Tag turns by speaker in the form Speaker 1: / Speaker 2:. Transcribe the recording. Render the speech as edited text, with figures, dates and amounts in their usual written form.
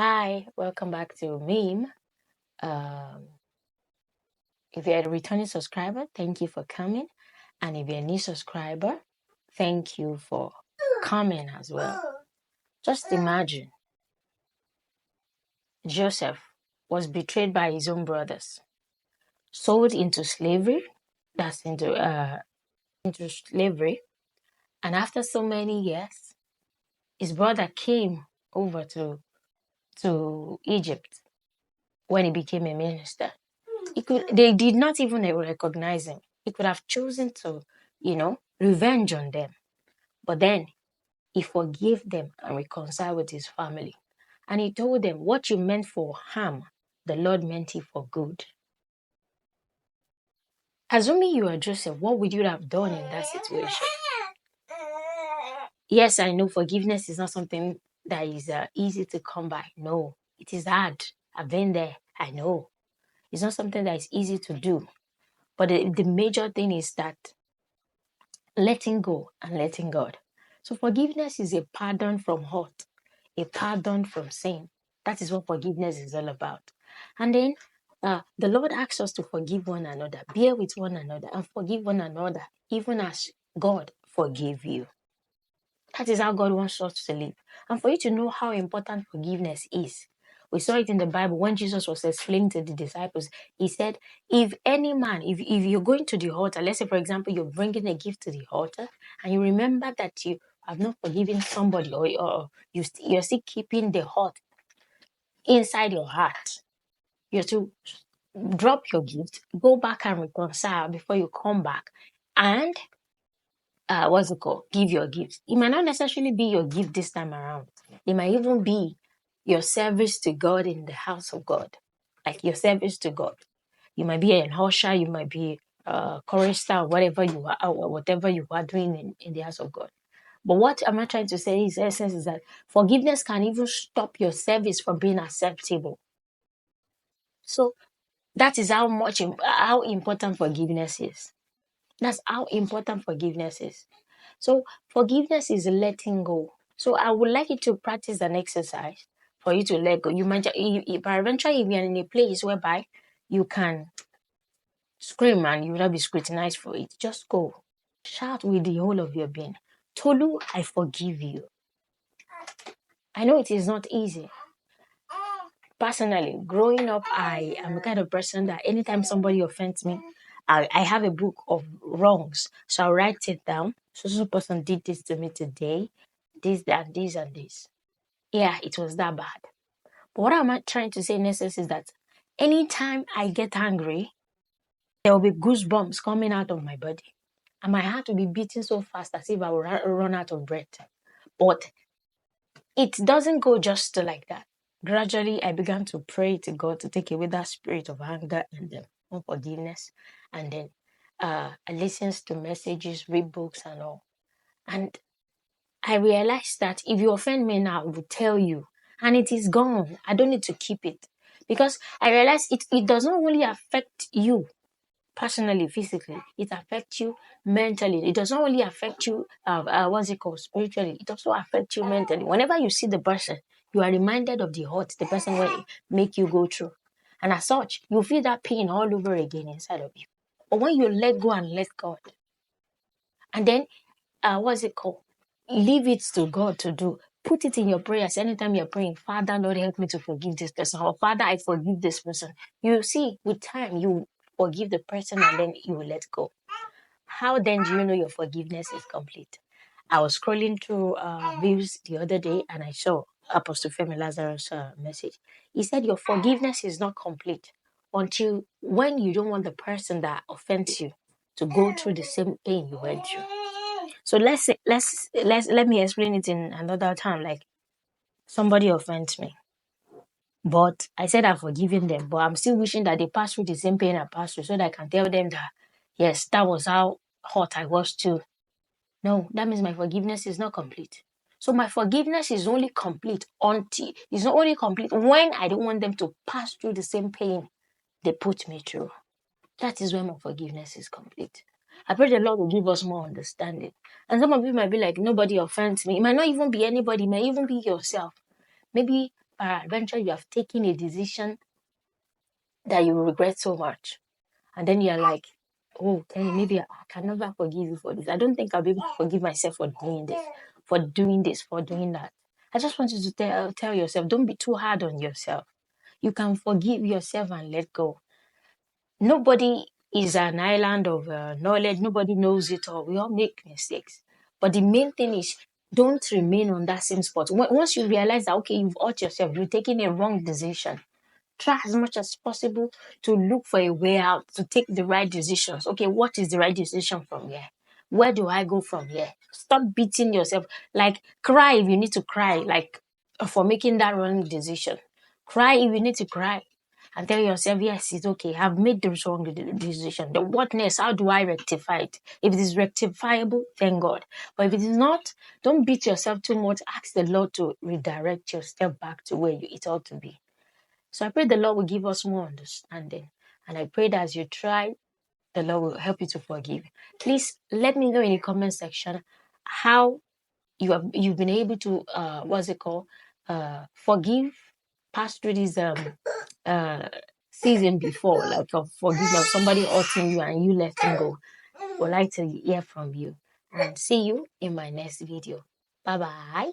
Speaker 1: Hi, welcome back to Meme. Um, if you're a returning subscriber, thank you for coming. And if you're a new subscriber, thank you for coming as well. Just imagine Joseph was betrayed by his own brothers, sold into slavery, that's into slavery, and after so many years, his brother came over to Egypt when he became a minister. They did not even recognize him. He could have chosen to, revenge on them. But then he forgave them and reconciled with his family. And he told them, what you meant for harm, the Lord meant it for good. Assuming you are Joseph, what would you have done in that situation? Yes, I know forgiveness is not something that is easy to come by. No, it is hard. I've been there. I know. It's not something that is easy to do. But the major thing is that letting go and letting God. So forgiveness is a pardon from hurt, a pardon from sin. That is what forgiveness is all about. And then the Lord asks us to forgive one another, bear with one another, and forgive one another, even as God forgave you. That is how God wants us to live. And for you to know how important forgiveness is, we saw it in the Bible when Jesus was explaining to the disciples. He said, if any man, if you're going to the altar, let's say, for example, you're bringing a gift to the altar, and you remember that you have not forgiven somebody, or you're still keeping the hurt inside your heart, you're to drop your gift, go back and reconcile before you come back. And what's it called? Give your gift. It might not necessarily be your gift this time around. It might even be your service to God in the house of God, like your service to God. You might be an usher, you might be a chorister, whatever you are, or whatever you are doing in the house of God. But what am I trying to say is essence is that forgiveness can even stop your service from being acceptable. So that is how important forgiveness is. That's how important forgiveness is. So forgiveness is letting go. So I would like you to practice an exercise for you to let go. You might, eventually, if you're in a place whereby you can scream and you will not be scrutinized for it, just go. Shout with the whole of your being. Tolu, I forgive you. I know it is not easy. Personally, growing up, I am the kind of person that anytime somebody offends me, I have a book of wrongs. So I'll write it down. So person did this to me today, this, that, this, and this. Yeah, it was that bad. But what am I trying to say in essence is that anytime I get angry, there will be goosebumps coming out of my body. And my heart will be beating so fast as if I will run out of breath. But it doesn't go just like that. Gradually, I began to pray to God to take away that spirit of anger and unforgiveness. And then I listened to messages, read books, and all. And I realized that if you offend me now, I will tell you. And it is gone. I don't need to keep it. Because I realized it doesn't only affect you personally, physically. It affects you mentally. It doesn't only affect you, what's it called, spiritually. It also affects you mentally. Whenever you see the person, you are reminded of the hurt the person will make you go through. And as such, you feel that pain all over again inside of you. But when you let go and let God, and then, what's it called? Leave it to God to do. Put it in your prayers anytime you're praying. Father, Lord, help me to forgive this person. Or Father, I forgive this person. You see, with time, you forgive the person and then you will let go. How then do you know your forgiveness is complete? I was scrolling through views the other day and I saw Apostle Femi Lazarus' message. He said your forgiveness is not complete until when you don't want the person that offends you to go through the same pain you went through. So let me explain it in another time. Like somebody offends me, but I said I've forgiven them, but I'm still wishing that they pass through the same pain I passed through, so that I can tell them that yes, that was how hot I was too. No, that means my forgiveness is not complete. So my forgiveness is only complete until it's not only complete when I don't want them to pass through the same pain they put me through. That is when my forgiveness is complete. I pray the Lord will give us more understanding. And some of you might be like, nobody offends me. It might not even be anybody, it might even be yourself. Maybe peradventure you have taken a decision that you regret so much. And then you're like, oh, Kenny, maybe I can never forgive you for this. I don't think I'll be able to forgive myself for doing this, for doing that. I just want you to tell yourself, don't be too hard on yourself. You can forgive yourself and let go. Nobody is an island of knowledge. Nobody knows it all. We all make mistakes. But the main thing is, don't remain on that same spot. Once you realize that, okay, you've hurt yourself, you're taking a wrong decision, try as much as possible to look for a way out, to take the right decisions. Okay, what is the right decision from here? Where do I go from here? Stop beating yourself. Like, cry if you need to cry, like, for making that wrong decision. Cry if you need to cry. And tell yourself, yes, it's okay. I've made the wrong decision. The what next? How do I rectify it? If it is rectifiable, thank God. But if it is not, don't beat yourself too much. Ask the Lord to redirect your step back to where it ought to be. So I pray the Lord will give us more understanding. And I pray that as you try, the Lord will help you to forgive. Please let me know in the comment section how you've been able to forgive, pass through this season before, like of forgiveness, somebody hurting you and you letting go. Would like to hear from you. And see you in my next video. Bye bye.